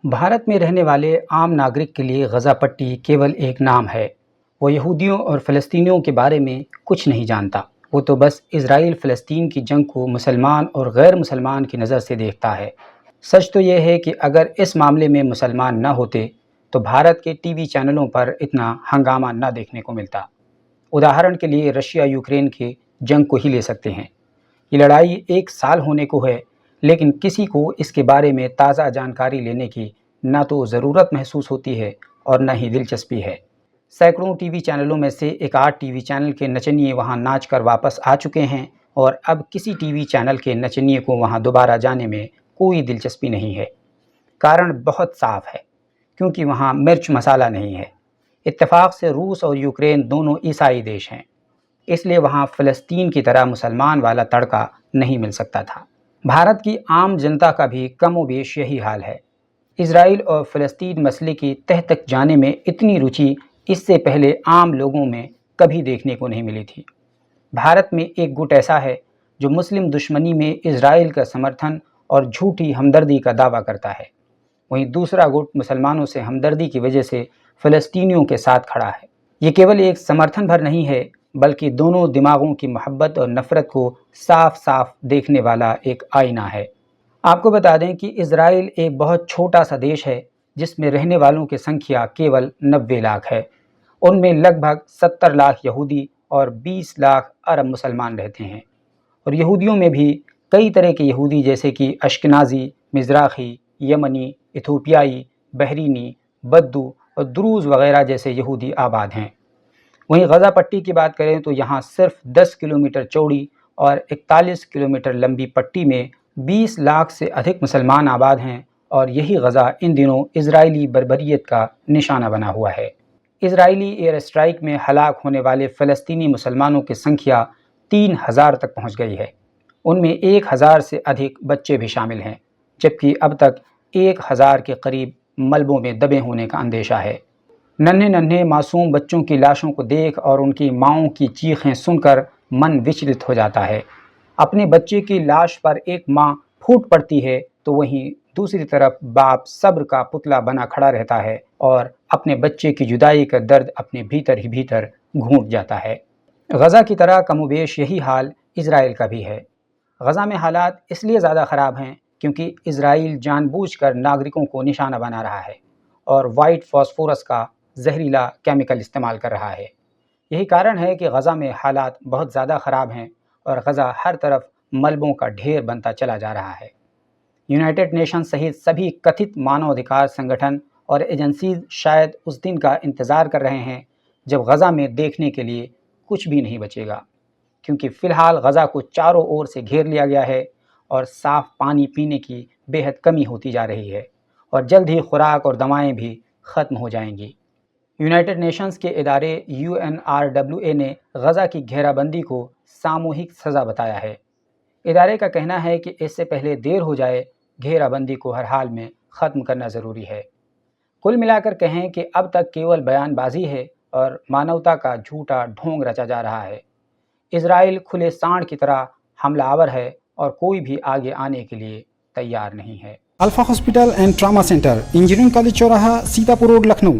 بھارت میں رہنے والے عام ناگرک کے لیے غزہ پٹی کیول ایک نام ہے۔ وہ یہودیوں اور فلسطینیوں کے بارے میں کچھ نہیں جانتا۔ وہ تو بس اسرائیل فلسطین کی جنگ کو مسلمان اور غیر مسلمان کی نظر سے دیکھتا ہے۔ سچ تو یہ ہے کہ اگر اس معاملے میں مسلمان نہ ہوتے تو بھارت کے ٹی وی چینلوں پر اتنا ہنگامہ نہ دیکھنے کو ملتا۔ اداہرن کے لیے رشیا یوکرین کی جنگ کو ہی لے سکتے ہیں۔ یہ لڑائی 1 سال ہونے کو ہے، لیکن کسی کو اس کے بارے میں تازہ جانکاری لینے کی نہ تو ضرورت محسوس ہوتی ہے اور نہ ہی دلچسپی ہے۔ سینکڑوں ٹی وی چینلوں میں سے ایک آدھ ٹی وی چینل کے نچنیے وہاں ناچ کر واپس آ چکے ہیں، اور اب کسی ٹی وی چینل کے نچنیے کو وہاں دوبارہ جانے میں کوئی دلچسپی نہیں ہے۔ کارن بہت صاف ہے، کیونکہ وہاں مرچ مسالہ نہیں ہے۔ اتفاق سے روس اور یوکرین دونوں عیسائی دیش ہیں، اس لیے وہاں فلسطین کی طرح مسلمان والا تڑکا نہیں مل سکتا تھا۔ بھارت کی عام جنتا کا بھی کم و بیش یہی حال ہے۔ اسرائیل اور فلسطین مسئلے کی تہ تک جانے میں اتنی رچی اس سے پہلے عام لوگوں میں کبھی دیکھنے کو نہیں ملی تھی۔ بھارت میں ایک گٹ ایسا ہے جو مسلم دشمنی میں اسرائیل کا سمرتھن اور جھوٹی ہمدردی کا دعویٰ کرتا ہے، وہیں دوسرا گٹ مسلمانوں سے ہمدردی کی وجہ سے فلسطینیوں کے ساتھ کھڑا ہے۔ یہ کیول ایک سمرتھن بھر نہیں ہے، بلکہ دونوں دماغوں کی محبت اور نفرت کو صاف صاف دیکھنے والا ایک آئینہ ہے۔ آپ کو بتا دیں کہ اسرائیل ایک بہت چھوٹا سا دیش ہے جس میں رہنے والوں کی سنکھیا کیول 90 لاکھ ہے۔ ان میں لگ بھگ 70 لاکھ یہودی اور 20 لاکھ عرب مسلمان رہتے ہیں، اور یہودیوں میں بھی کئی طرح کے یہودی جیسے کہ اشکنازی، مزراخی، یمنی، ایتھوپیائی، بحرینی، بدو اور دروز وغیرہ جیسے یہودی آباد ہیں۔ وہیں غزہ پٹی کی بات کریں تو یہاں صرف 10 کلومیٹر چوڑی اور 41 کلومیٹر لمبی پٹی میں 20 لاکھ سے ادھک مسلمان آباد ہیں، اور یہی غزہ ان دنوں اسرائیلی بربریت کا نشانہ بنا ہوا ہے۔ اسرائیلی ایئر اسٹرائیک میں ہلاک ہونے والے فلسطینی مسلمانوں کی سنکھیا 3000 تک پہنچ گئی ہے۔ ان میں 1000 سے ادھک بچے بھی شامل ہیں، جبکہ اب تک 1000 کے قریب ملبوں میں دبے ہونے کا اندیشہ ہے۔ ننھے ننھے معصوم بچوں کی لاشوں کو دیکھ اور ان کی ماؤں کی چیخیں سن کر من وچلت ہو جاتا ہے۔ اپنے بچے کی لاش پر ایک ماں پھوٹ پڑتی ہے تو وہیں دوسری طرف باپ صبر کا پتلا بنا کھڑا رہتا ہے اور اپنے بچے کی جدائی کا درد اپنے بھیتر ہی بھیتر گھونٹ جاتا ہے۔ غزہ کی طرح کم و بیش یہی حال اسرائیل کا بھی ہے۔ غزہ میں حالات اس لیے زیادہ خراب ہیں کیونکہ اسرائیل جان بوجھ کر ناگرکوں کو نشانہ بنا رہا ہے اور وائٹ فاسفورس کا زہریلا کیمیکل استعمال کر رہا ہے۔ یہی کارن ہے کہ غزہ میں حالات بہت زیادہ خراب ہیں اور غزہ ہر طرف ملبوں کا ڈھیر بنتا چلا جا رہا ہے۔ یونائٹڈ نیشن سمیت سبھی کتھت مانو ادھیکار سنگٹھن اور ایجنسیز شاید اس دن کا انتظار کر رہے ہیں جب غزہ میں دیکھنے کے لیے کچھ بھی نہیں بچے گا، کیونکہ فی الحال غزہ کو چاروں اور سے گھیر لیا گیا ہے اور صاف پانی پینے کی بے حد کمی ہوتی جا رہی ہے، اور جلد ہی خوراک اور دوائیں بھی ختم ہو جائیں گی۔ یونائٹڈ نیشنز کے ادارے UNRWA نے غزہ کی گھیرا بندی کو ساموہک سزا بتایا ہے۔ ادارے کا کہنا ہے کہ اس سے پہلے دیر ہو جائے، گھیرا بندی کو ہر حال میں ختم کرنا ضروری ہے۔ کل ملا کر کہیں کہ اب تک کیول بیان بازی ہے اور مانوتا کا جھوٹا ڈھونگ رچا جا رہا ہے۔ اسرائیل کھلے سانڈ کی طرح حملہ آور ہے اور کوئی بھی آگے آنے کے لیے تیار نہیں ہے۔ Alpha hospital and trauma centre, engineering college چوراہا، سیتاپور روڈ، لکھنؤ۔